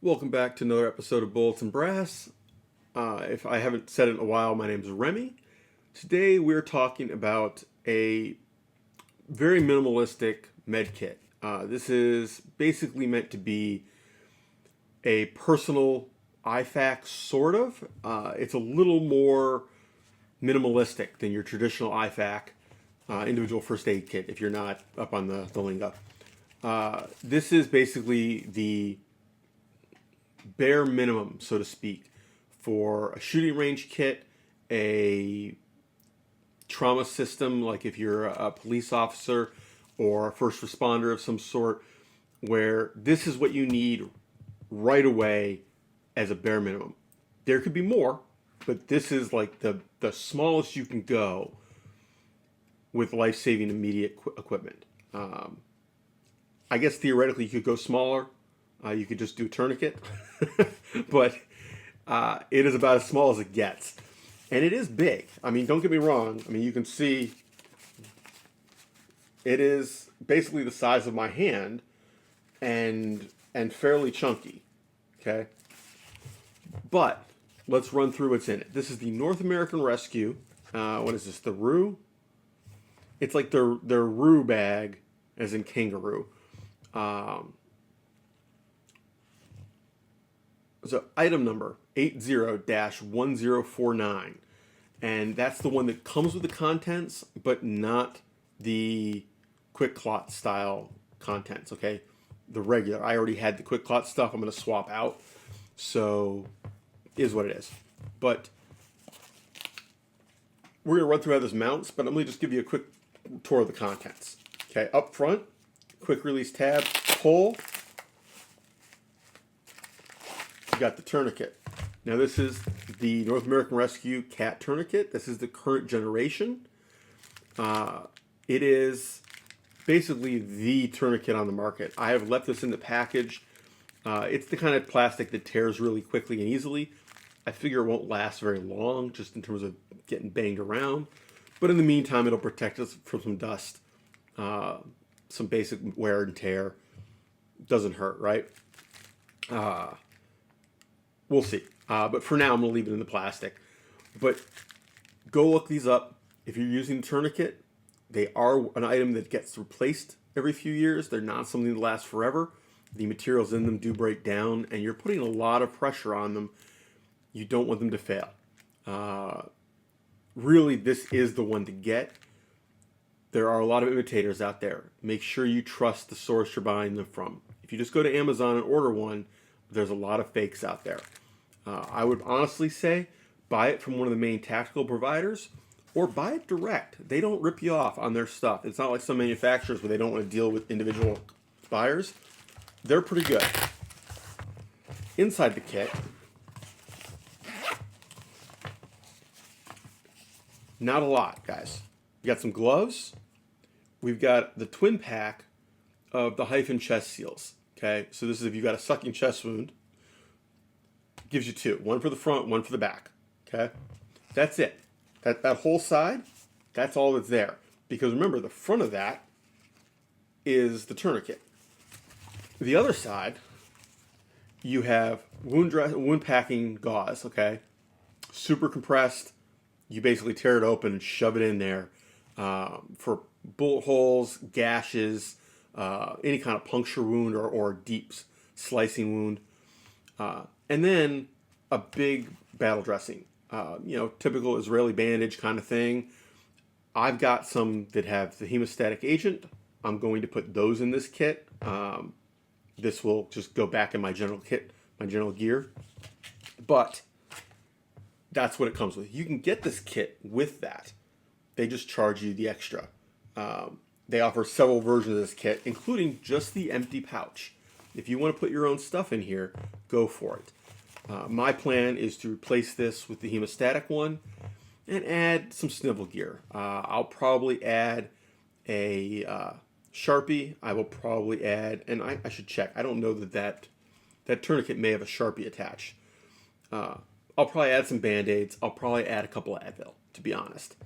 Welcome back to another episode of Bullets and Brass. If I haven't said it in a while, my name is Remy. Today we're talking about a very minimalistic med kit. This is basically meant to be a personal IFAK, sort of. It's a little more minimalistic than your traditional IFAK individual first aid kit if you're not up on the lingo. This is basically the bare minimum, so to speak, for a shooting range kit, a trauma system, like if you're a police officer or a first responder of some sort, where this is what you need right away as a bare minimum. There could be more, but this is like the smallest you can go with life-saving immediate equipment. I guess theoretically you could go smaller. You could just do a tourniquet, but it is about as small as it gets. And it is big. I mean, don't get me wrong. I mean, you can see it is basically the size of my hand and fairly chunky, okay? But let's run through what's in it. This is the North American Rescue. What is this, the RU? It's like their RU bag, as in kangaroo. So item number 80-1049, and that's the one that comes with the contents, but not the quick clot style contents, okay? The regular. I already had the quick clot stuff. I'm going to swap out. So is what it is. But we're going to run through how this mounts, but I'm going to just give you a quick tour of the contents. Okay, up front, quick release tab, pull. Got the tourniquet. Now this is the North American Rescue Cat Tourniquet. This is the current generation. It is basically the tourniquet on the market. I have left this in the package. It's the kind of plastic that tears really quickly and easily. I figure it won't last very long, just in terms of getting banged around. But in the meantime, it'll protect us from some dust, some basic wear and tear. Doesn't hurt, right? We'll see. But for now, I'm going to leave it in the plastic. But go look these up. If you're using the tourniquet, they are an item that gets replaced every few years. They're not something that lasts forever. The materials in them do break down, and you're putting a lot of pressure on them. You don't want them to fail. Really, this is the one to get. There are a lot of imitators out there. Make sure you trust the source you're buying them from. If you just go to Amazon and order one, there's a lot of fakes out there. I would honestly say buy it from one of the main tactical providers or buy it direct. They don't rip you off on their stuff. It's not like some manufacturers where they don't want to deal with individual buyers. They're pretty good. Inside the kit, not a lot, guys. We got some gloves. We've got the twin pack of the hyphen chest seals. Okay, so this is if you've got a sucking chest wound. Gives you two. One for the front, one for the back. Okay, that's it. That whole side, that's all that's there. Because remember, the front of that is the tourniquet. The other side, you have wound packing gauze, okay? Super compressed. You basically tear it open and shove it in there for bullet holes, gashes, any kind of puncture wound or deep slicing wound. And then a big battle dressing. Typical Israeli bandage kind of thing. I've got some that have the hemostatic agent. I'm going to put those in this kit. This will just go back in my general kit, my general gear. But that's what it comes with. You can get this kit with that. They just charge you the extra. They offer several versions of this kit, including just the empty pouch. If you want to put your own stuff in here, go for it. My plan is to replace this with the hemostatic one and add some snivel gear. I'll probably add a Sharpie. I will probably add, and I should check. I don't know that tourniquet may have a Sharpie attached. I'll probably add some Band-Aids. I'll probably add a couple of Advil, to be honest.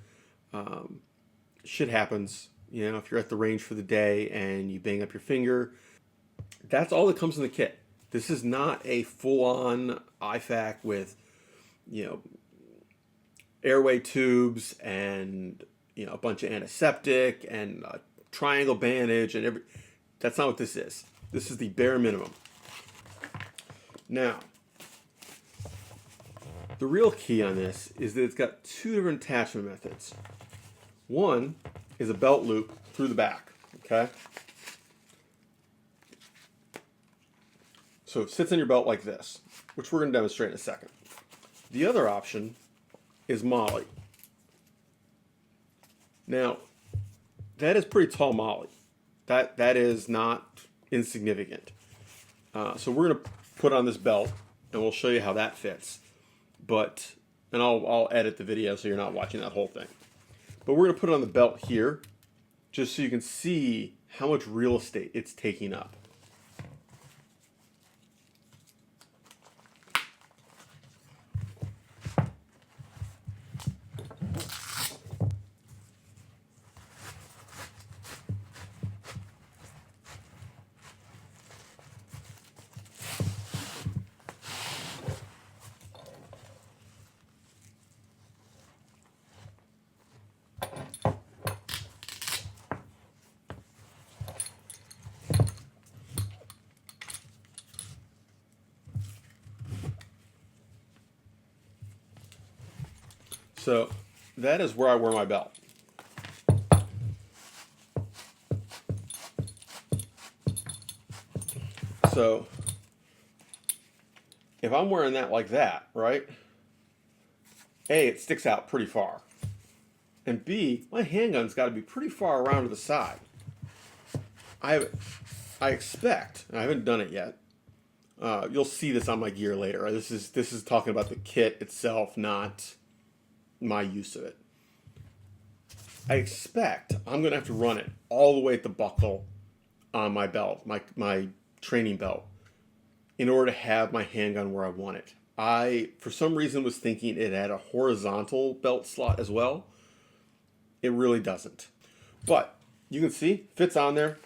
Shit happens. You know, if you're at the range for the day and you bang up your finger, that's all that comes in the kit. This is not a full-on IFAK with, you know, airway tubes and, you know, a bunch of antiseptic and a triangle bandage and that's not what this is. This is the bare minimum. Now, the real key on this is that it's got two different attachment methods. One is a belt loop through the back, okay? So it sits on your belt like this, which we're going to demonstrate in a second. The other option is Molly. Now, that is pretty tall Molly. That is not insignificant. So we're going to put on this belt, and we'll show you how that fits. And I'll edit the video so you're not watching that whole thing. But we're going to put it on the belt here, just so you can see how much real estate it's taking up. So that is where I wear my belt. So if I'm wearing that like that, right? A, it sticks out pretty far. And B, my handgun's got to be pretty far around to the side. I expect, and I haven't done it yet. You'll see this on my gear later. This is talking about the kit itself, not my use of it. I expect I'm going to have to run it all the way at the buckle on my belt, my training belt, in order to have my handgun where I want it. I, for some reason, was thinking it had a horizontal belt slot as well. It really doesn't. But you can see, fits on there.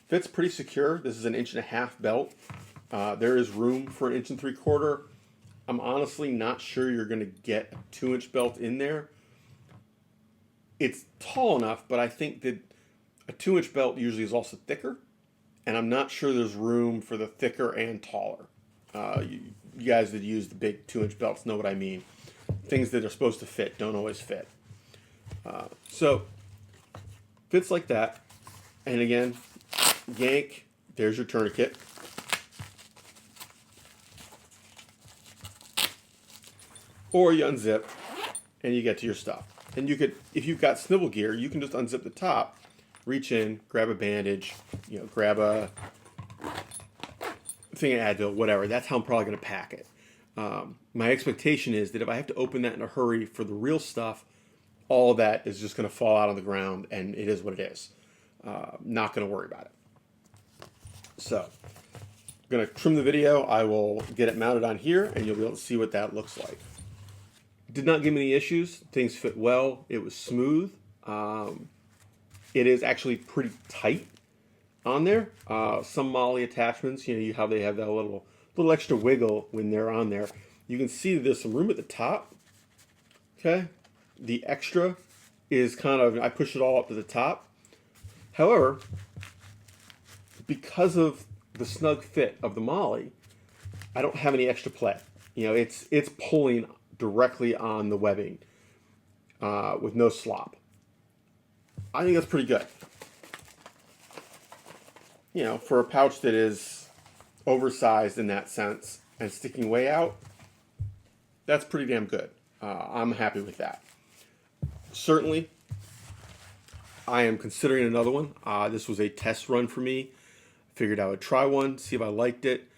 Fits pretty secure. This is an 1.5 inch belt. There is room for an 1 3/4 inch. I'm honestly not sure you're going to get a 2-inch belt in there. It's tall enough, but I think that a 2-inch belt usually is also thicker, and I'm not sure there's room for the thicker and taller. You guys that use the big 2-inch belts know what I mean. Things that are supposed to fit don't always fit. So, fits like that, and again, yank, there's your tourniquet. Or you unzip and you get to your stuff. And you could, if you've got snivel gear, you can just unzip the top, reach in, grab a bandage, you know, grab a thing of Advil, whatever. That's how I'm probably going to pack it. My expectation is that if I have to open that in a hurry for the real stuff, all of that is just going to fall out on the ground, and it is what it is. Not going to worry about it. So, I'm going to trim the video. I will get it mounted on here, and you'll be able to see what that looks like. Did not give me any issues. Things fit well. It was smooth. It is actually pretty tight on there. Some Molly attachments, you know, how they have that little extra wiggle when they're on there. You can see that there's some room at the top. Okay, the extra is kind of, I push it all up to the top. However, because of the snug fit of the Molly, I don't have any extra play. You know, it's pulling directly on the webbing with no slop. I think that's pretty good. You know, for a pouch that is oversized in that sense and sticking way out, that's pretty damn good. I'm happy with that. Certainly, I am considering another one. This was a test run for me. Figured I would try one, see if I liked it.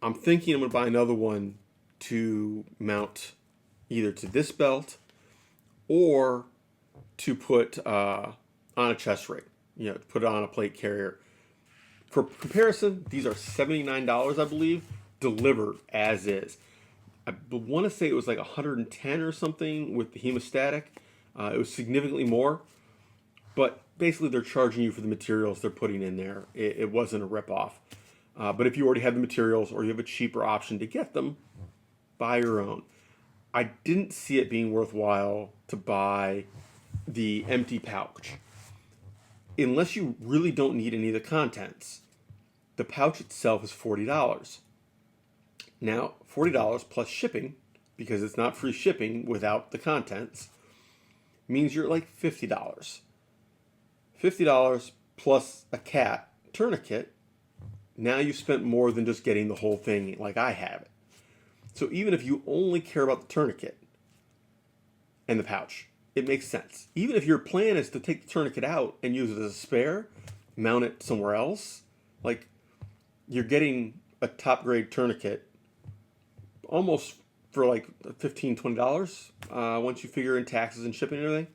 I'm thinking I'm going to buy another one to mount either to this belt or to put on a chest rig, you know, put it on a plate carrier. For comparison, these are $79, I believe, delivered as is. I want to say it was like 110 or something with the hemostatic. It was significantly more, but basically they're charging you for the materials they're putting in there. It wasn't a ripoff. But if you already have the materials or you have a cheaper option to get them, buy your own. I didn't see it being worthwhile to buy the empty pouch. Unless you really don't need any of the contents. The pouch itself is $40. Now, $40 plus shipping, because it's not free shipping without the contents, means you're like $50. $50 plus a cat tourniquet, now you've spent more than just getting the whole thing like I have it. So even if you only care about the tourniquet and the pouch, it makes sense. Even if your plan is to take the tourniquet out and use it as a spare, mount it somewhere else, like you're getting a top grade tourniquet almost for like $15, $20 once you figure in taxes and shipping and everything.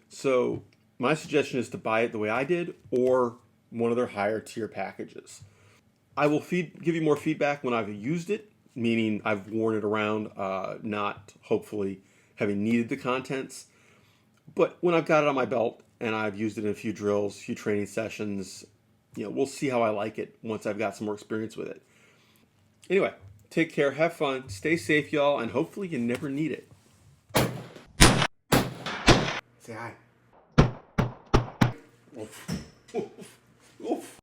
So my suggestion is to buy it the way I did or one of their higher tier packages. I will give you more feedback when I've used it, meaning I've worn it around, not hopefully having needed the contents. But when I've got it on my belt and I've used it in a few drills, a few training sessions, we'll see how I like it once I've got some more experience with it. Anyway, take care, have fun, stay safe, y'all, and hopefully you never need it. Say hi. Oof. Oof. Oof.